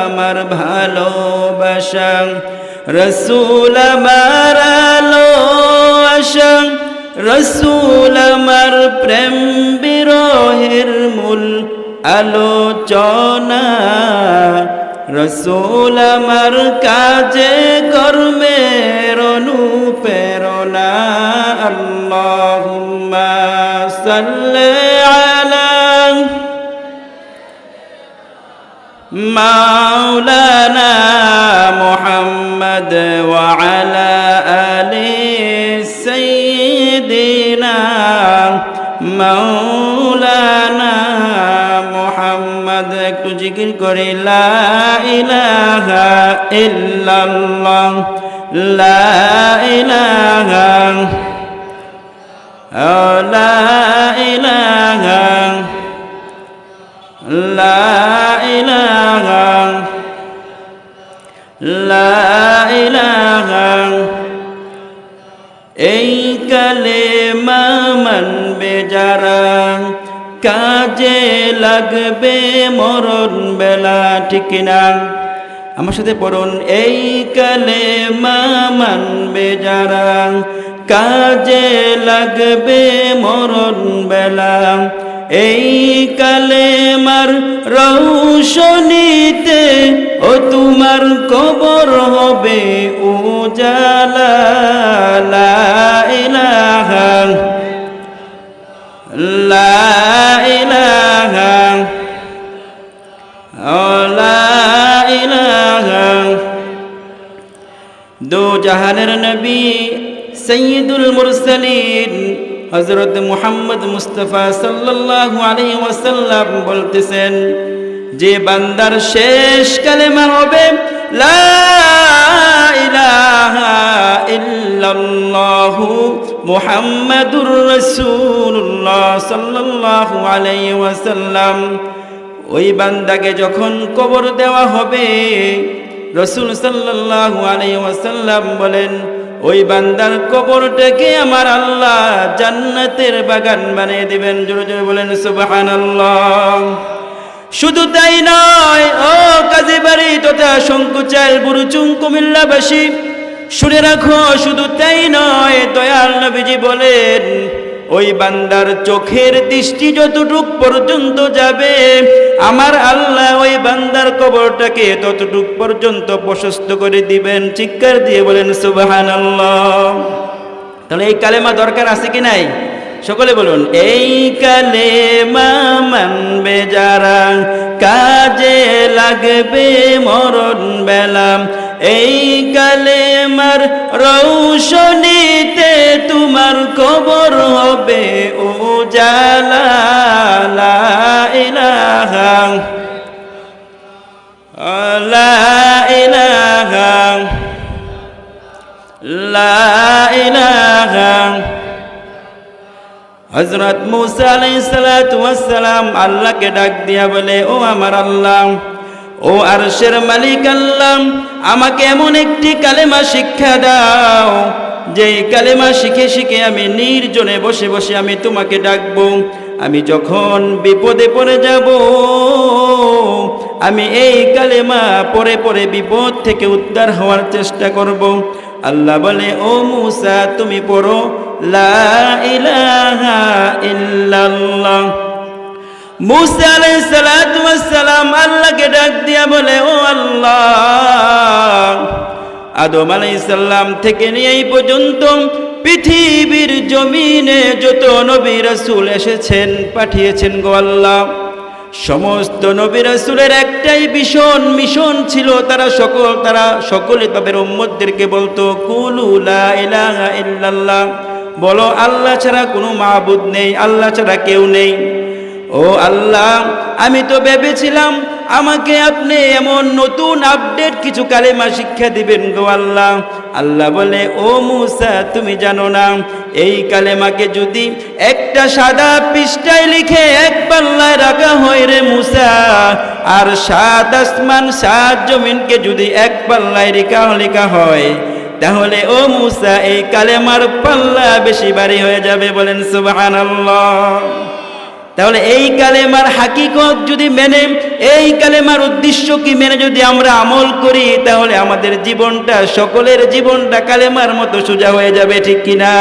আমার ভালোবাসা রসুল আমার আলো আশা রসুল আমার প্রেম বিরহের মূল আলোচনা রসুল আমার কাজে কর্মের অনুপ্রেরণা আল্লাহুম্মা সাল্লি আলা মাওলানা মুহাম্মদ ওয়া আলা আলি সাইয়্যিদিনা মাওলানা মুহাম্মদ। একটু জিকির করে লা ইলাহা ইল্লাল্লাহ লা ইলাহা লা ইলাহা লা ইলাহা লা ইলাহা। এই কালেমা মানবে যারা কাজে লাগবে মরণ বেলা, ঠিক না? আমার সাথে পড়ুন, এই কালেমা মানবে যারা কাজে লাগবে মরণ বেলা। এই কালেমার রৌশনীতে ও তোমার কবর হবে উজালা। লা ইলাহা লা ইলাহা লা ইলাহা। দো জাহানের নবী সৈয়দুল মুরসালিন হযরত মুহাম্মদ মুস্তাফা সাল্লাল্লাহু আলাইহি ওয়াসাল্লাম বলতেছেন, যে বান্দার শেষ কালেমা হবে লা ইলাহা ইল্লাল্লাহু মুহাম্মাদুর রাসূলুল্লাহ সাল্লাল্লাহু আলাইহি ওয়াসাল্লাম, ওই বান্দাকে যখন কবর দেওয়া হবে, রাসূল সাল্লাল্লাহু আলাইহি ওয়াসাল্লাম বলেন, ওই বান্দার কবরটাকে আমার আল্লাহ জান্নাতের বাগান বানিয়ে দিবেন। জোরে জোরে বলেন সুবহানাল্লাহ। শুধু তাই নয়, ও কাজীবাড়ি তথা শঙ্কুচাইল বুরুচুং কুমিল্লাবাসী শুনে রাখো, শুধু তাই নয়, দয়াল নবীজি বলেন, ওই বান্দার চোখের দৃষ্টি যতটুক পর্যন্ত যাবে, আমার আল্লাহ ওই বান্দার কবরটাকে ততটুক পর্যন্ত প্রশস্ত করে দিবেন। চিৎকার দিয়ে বলেন সুবহানাল্লাহ। তাহলে এই কালেমা দরকার আছে কি নাই? সকলে বলুন, এই কালেমা মানবে যারা কাজে লাগবে মরণ বেলা। এই কালেমার রৌশনীতে তোমার কবর হবে উজালা। লা ইলাহা লা ইলাহা লা ইলাহা। হযরত মুসা আলাইহিস সালাতু ওয়াস সালাম আল্লাহকে ডাক দিয়া বলে, ও আমার আল্লাহ, ও আরশের মালিক আল্লাহ, আমাকে এমন একটি কালেমা শিক্ষা দাও, যেই কালেমা শিখে শিখে আমি নির্জনে বসে বসে আমি তোমাকে ডাকবো। আমি যখন বিপদে পড়ে যাব, আমি এই কালেমা পড়ে পড়ে বিপদ থেকে উদ্ধার হওয়ার চেষ্টা করব। আল্লাহ বলে, ও মুসা, তুমি পড়ো লা ইলাহা ইল্লাল্লাহ। মুসা আলাইহিস সালাতু ওয়াস সালাম আল্লাহকে ডাক দিয়া বলে, ও আল্লাহ, আদম আলাইহিস সালাম থেকে নিয়ে এই পর্যন্ত পৃথিবীর জমিনে যত নবী রাসূল এসেছেন পাঠিয়েছেন গো আল্লাহ, সমস্ত নবী রাসূলের একটাই মিশন ছিল, তারা সকলে তাদের উম্মতদেরকে বলতো, কুলু লা ইলাহা ইল্লাল্লাহ, বলো আল্লাহ ছাড়া কোনো মাবুদ নেই, আল্লাহ ছাড়া কেউ নেই। ও আল্লাহ, আমি তো ভেবেছিলাম আমাকে আপনি এমন নতুন আপডেট কিছু কালেমা শিক্ষা দিবেন গো আল্লাহ। আল্লাহ বলে, ও মুসা, তুমি জানো না, এই কালেমাকে যদি একটা সাদা পৃষ্ঠায় লিখে এক পাল্লায় রাখা হয় রে মুসা, আর 7 আসমান 7 জমিনকে যদি এক পাল্লায় লেখা হয়, তাহলে ও মুসা এই কালেমার পাল্লা বেশি ভারী হয়ে যাবে। বলেন সুবহানাল্লাহ। তাহলে এই কালেমার হাকিকত যদি মেনে, এই কালেমার উদ্দেশ্য কি মেনে যদি আমরা আমল করি, তাহলে আমাদের জীবনটা, সকলের জীবনটা কালেমার মতো সোজা হয়ে যাবে, ঠিক কিনা?